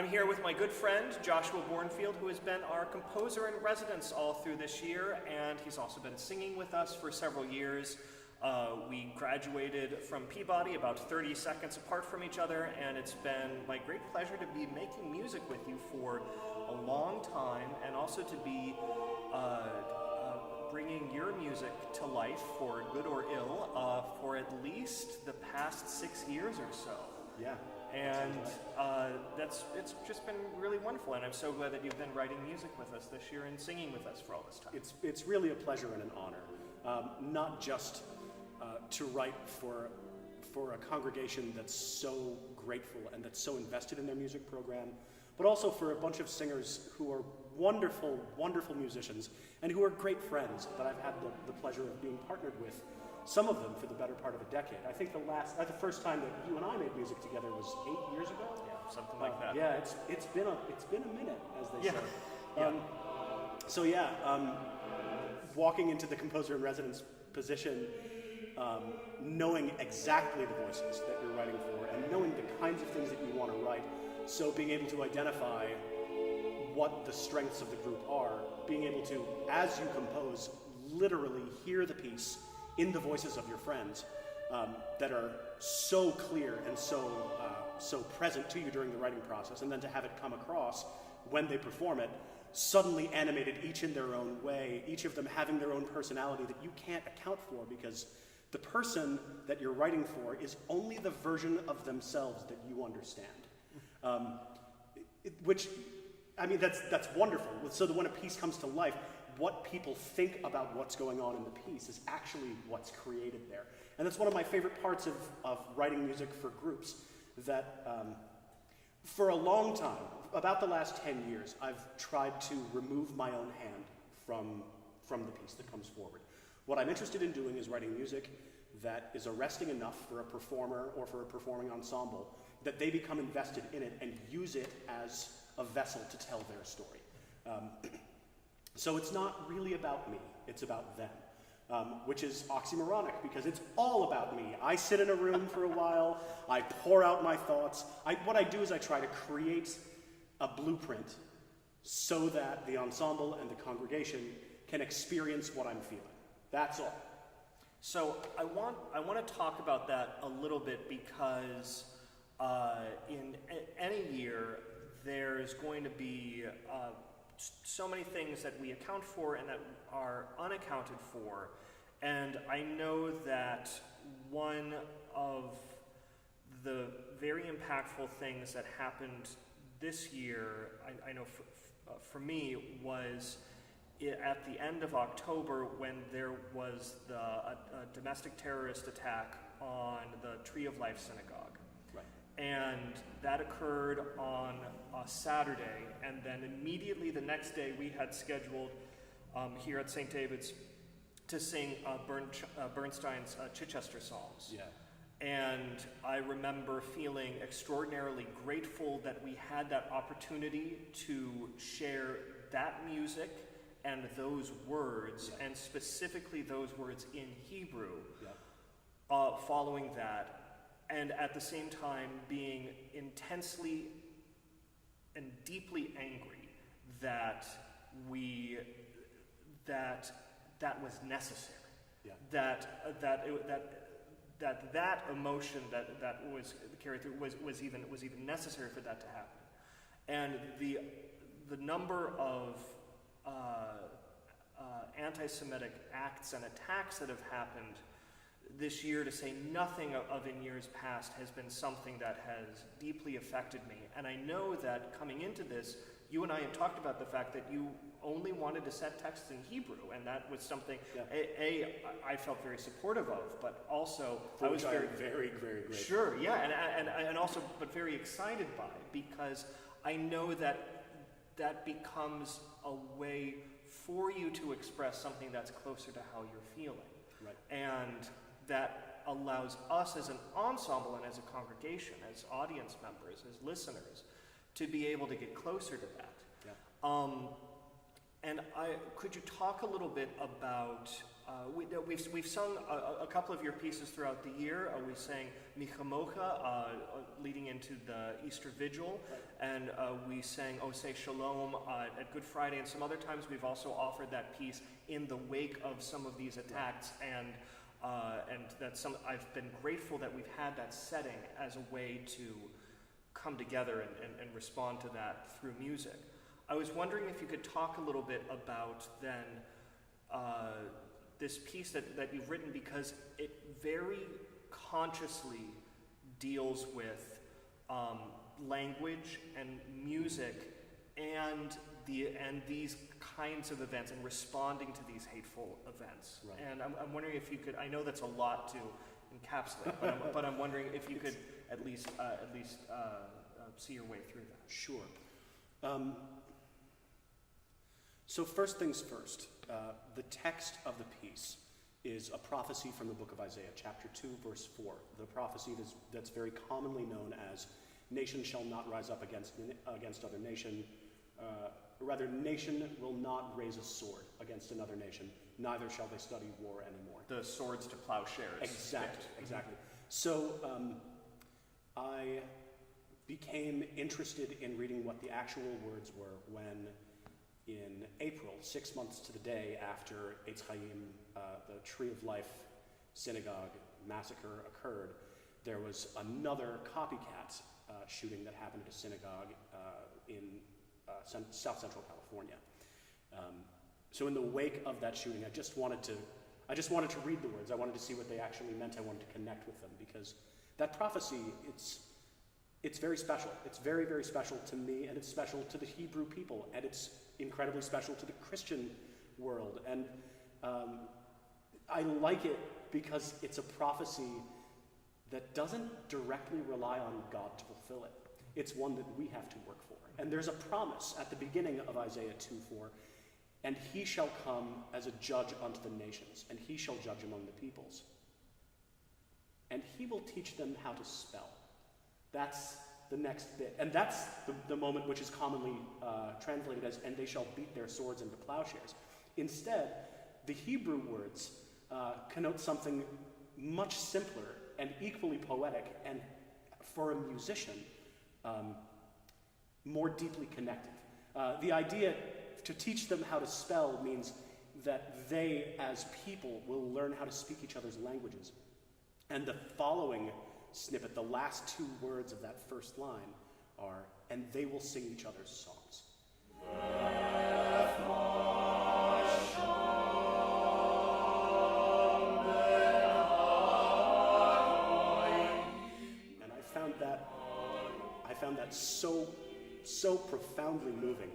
I'm here with my good friend, Joshua Bornfield, who has been our composer in residence all through this year, and he's also been singing with us for several years. We graduated from Peabody about 30 seconds apart from each other, and it's been my great pleasure to be making music with you for a long time, and also to be bringing your music to life, for good or ill, for at least the past 6 years or so. Yeah. And it's just been really wonderful, and I'm so glad that you've been writing music with us this year and singing with us for all this time. It's really a pleasure and an honor, not just to write for a congregation that's so grateful and that's so invested in their music program, but also for a bunch of singers who are wonderful, wonderful musicians and who are great friends that I've had the pleasure of being partnered with. Some of them for the better part of a decade. I think the first time that you and I made music together was 8 years ago. Yeah, something like that. Yeah, it's been a minute, as they say. Yeah. Walking into the composer in residence position, knowing exactly the voices that you're writing for, and knowing the kinds of things that you want to write. So being able to identify what the strengths of the group are, being able to, as you compose, literally hear the piece in the voices of your friends that are so clear and so present to you during the writing process, and then to have it come across when they perform it, suddenly animated, each in their own way, each of them having their own personality that you can't account for, because the person that you're writing for is only the version of themselves that you understand. Which, I mean, that's wonderful. So that when a piece comes to life, what people think about what's going on in the piece is actually what's created there. And that's one of my favorite parts of writing music for groups, that for a long time, about the last 10 years, I've tried to remove my own hand from the piece that comes forward. What I'm interested in doing is writing music that is arresting enough for a performer or for a performing ensemble that they become invested in it and use it as a vessel to tell their story. So it's not really about me, it's about them, which is oxymoronic, because it's all about me. I sit in a room for a while, I pour out my thoughts. What I do is I try to create a blueprint so that the ensemble and the congregation can experience what I'm feeling. That's all. So I want to talk about that a little bit, because in any year there's going to be so many things that we account for and that are unaccounted for. And I know that one of the very impactful things that happened this year, I know for me, was at the end of October, when there was a domestic terrorist attack on the Tree of Life Synagogue. And that occurred on a Saturday, and then immediately the next day we had scheduled here at St. David's to sing Bernstein's Chichester Psalms. Yeah. And I remember feeling extraordinarily grateful that we had that opportunity to share that music and those words, and specifically those words in Hebrew, following that. And at the same time being intensely and deeply angry that that was necessary. Yeah. That emotion that was carried through was even necessary for that to happen. And the number of anti-Semitic acts and attacks that have happened this year, to say nothing of in years past, has been something that has deeply affected me. And I know that coming into this, you and I had talked about the fact that you only wanted to set texts in Hebrew, and that was something I felt very supportive of, but also I was very, very grateful. Sure, yeah, and also, but very excited by, because I know that becomes a way for you to express something that's closer to how you're feeling. Right. And that allows us as an ensemble and as a congregation, as audience members, as listeners, to be able to get closer to that. Yeah. And could you talk a little bit about, we've sung a couple of your pieces throughout the year. We sang Michamocha leading into the Easter Vigil, and we sang O Say Shalom at Good Friday, and some other times we've also offered that piece in the wake of some of these attacks, and I've been grateful that we've had that setting as a way to come together and respond to that through music. I was wondering if you could talk a little bit about then this piece that you've written, because it very consciously deals with language and music and these kinds of events and responding to these hateful events. Right. And I'm wondering if you could, I know that's a lot to encapsulate, but I'm wondering if you could at least see your way through that. Sure. So first things first, the text of the piece is a prophecy from the book of Isaiah, chapter 2, verse 4. The prophecy that's very commonly known as, nation shall not rise up against other nation. Rather, nation will not raise a sword against another nation, neither shall they study war anymore. The swords to plowshares. Exactly. So I became interested in reading what the actual words were when, in April, 6 months to the day after Eitz Chaim, the Tree of Life synagogue massacre occurred, there was another copycat shooting that happened at a synagogue in South Central California. So in the wake of that shooting, I just wanted to read the words. I wanted to see what they actually meant. I wanted to connect with them, because that prophecy, it's very special. It's very, very special to me, and it's special to the Hebrew people, and it's incredibly special to the Christian world. And I like it because it's a prophecy that doesn't directly rely on God to fulfill it. It's one that we have to work for. And there's a promise at the beginning of Isaiah 2:4, and he shall come as a judge unto the nations, and he shall judge among the peoples. And he will teach them how to spell. That's the next bit. And that's the moment which is commonly translated as, and they shall beat their swords into plowshares. Instead, the Hebrew words connote something much simpler and equally poetic, and for a musician, more deeply connected. The idea to teach them how to spell means that they, as people, will learn how to speak each other's languages. And the following snippet, the last two words of that first line are, and they will sing each other's songs. And I found that so profoundly moving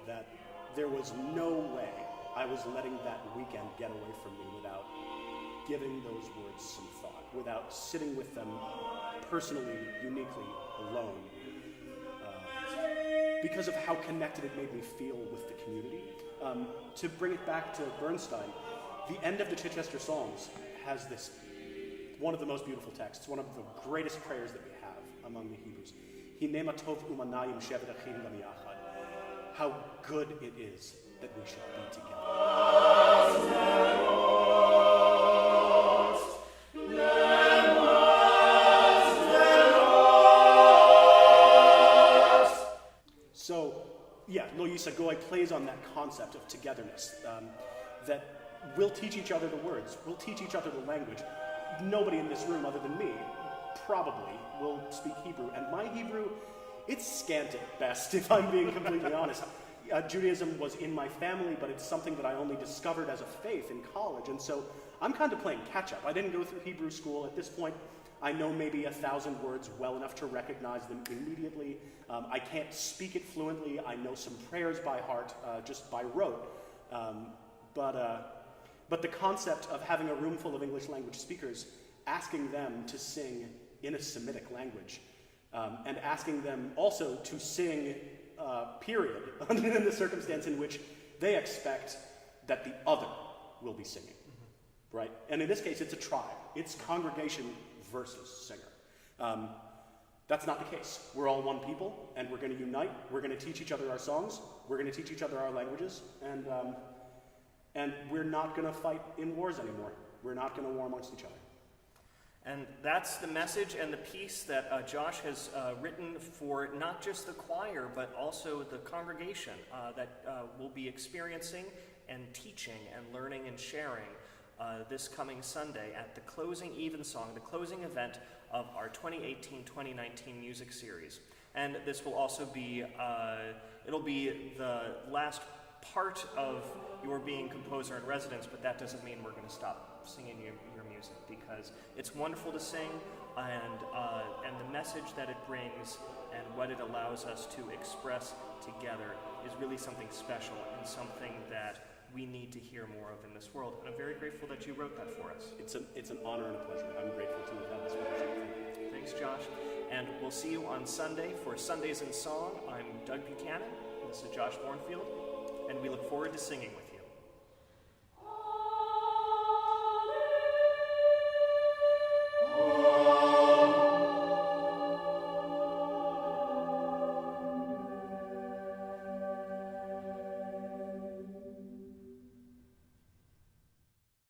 that there was no way I was letting that weekend get away from me without giving those words some thought, without sitting with them personally, uniquely, alone, because of how connected it made me feel with the community. To bring it back to Bernstein, the end of the Chichester Psalms has this, one of the most beautiful texts, one of the greatest prayers that we have among the Hebrews. Hinema tov umanayim shevet achim lamiyachad. How good it is that we should be together. So, yeah, LoYisa Goy plays on that concept of togetherness, that we'll teach each other the words, we'll teach each other the language. Nobody in this room other than me probably will speak Hebrew, and my Hebrew, it's scant at best, if I'm being completely honest. Judaism was in my family, but it's something that I only discovered as a faith in college, and so I'm kind of playing catch-up. I didn't go through Hebrew school. At this point, I know maybe 1,000 words well enough to recognize them immediately. I can't speak it fluently. I know some prayers by heart, just by rote. But the concept of having a room full of English language speakers, asking them to sing in a Semitic language, and asking them also to sing, period, in the circumstance in which they expect that the other will be singing, right? And in this case, it's a tribe. It's congregation versus singer. That's not the case. We're all one people, and we're going to unite. We're going to teach each other our songs. We're going to teach each other our languages, and we're not going to fight in wars anymore. We're not going to war amongst each other. And that's the message and the piece that Josh has written for not just the choir, but also the congregation that will be experiencing and teaching and learning and sharing this coming Sunday at the closing Evensong, the closing event of our 2018-2019 music series. And this will also be, it'll be the last part of your being composer in residence, but that doesn't mean we're going to stop singing your music, because it's wonderful to sing, and the message that it brings and what it allows us to express together is really something special and something that we need to hear more of in this world. And I'm very grateful that you wrote that for us. It's an honor and a pleasure. I'm grateful to have had this conversation. Thanks, Josh. And we'll see you on Sunday for Sundays in Song. I'm Doug Buchanan. This is Josh Bornfield, and we look forward to singing with you.